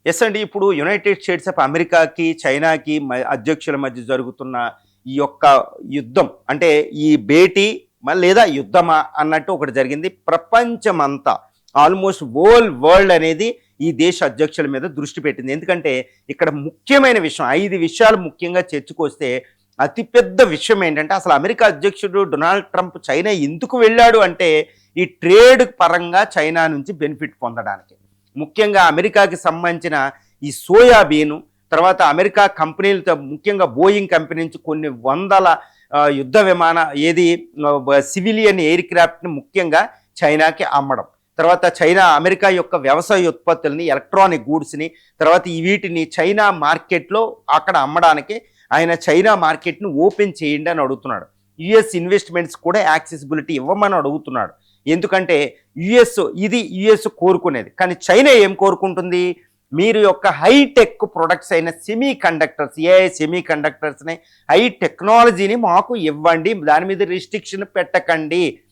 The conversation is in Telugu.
యెస్ అండి. ఇప్పుడు యునైటెడ్ స్టేట్స్ ఆఫ్ అమెరికాకి, చైనాకి అధ్యక్షుల మధ్య జరుగుతున్న ఈ యొక్క యుద్ధం అంటే ఈ భేటీ లేదా యుద్ధమా అన్నట్టు ఒకటి జరిగింది. ప్రపంచమంతా ఆల్మోస్ట్ వరల్డ్ అనేది ఈ దేశ అధ్యక్షుల మీద దృష్టి పెట్టింది. ఎందుకంటే ఇక్కడ ముఖ్యమైన విషయం 5 విషయాలు ముఖ్యంగా చర్చకొస్తే అతిపెద్ద విషయం ఏంటంటే అసలు అమెరికా అధ్యక్షుడు డొనాల్డ్ ట్రంప్ చైనా ఎందుకు వెళ్ళాడు అంటే ఈ ట్రేడ్ పరంగా చైనా నుంచి బెనిఫిట్ పొందడానికి. ముఖ్యంగా అమెరికాకి సంబంధించిన ఈ సోయాబీను, తర్వాత అమెరికా కంపెనీలతో ముఖ్యంగా బోయింగ్ కంపెనీ నుంచి కొన్ని వందల యుద్ధ విమాన సివిలియన్ ఎయిర్ క్రాఫ్ట్ని ముఖ్యంగా చైనాకి అమ్మడం. తర్వాత చైనా అమెరికా యొక్క వ్యవసాయ ఉత్పత్తుల్ని, ఎలక్ట్రానిక్ గూడ్స్ని, తర్వాత వీటిని చైనా మార్కెట్లో అక్కడ అమ్మడానికి ఆయన చైనా మార్కెట్ను ఓపెన్ చేయండి అని అడుగుతున్నాడు. యుఎస్ ఇన్వెస్ట్మెంట్స్ కూడా యాక్సెసిబిలిటీ ఇవ్వమని అడుగుతున్నాడు. ఎందుకంటే యుఎస్ కోరుకునేది, కానీ చైనా ఏం కోరుకుంటుంది? మీరు యొక్క హైటెక్ ప్రొడక్ట్స్ అయిన సెమీ కండక్టర్స్, ఏఐ సెమీ కండక్టర్స్ని, హై టెక్నాలజీని మాకు ఇవ్వండి, దాని మీద రిస్ట్రిక్షన్ పెట్టకండి.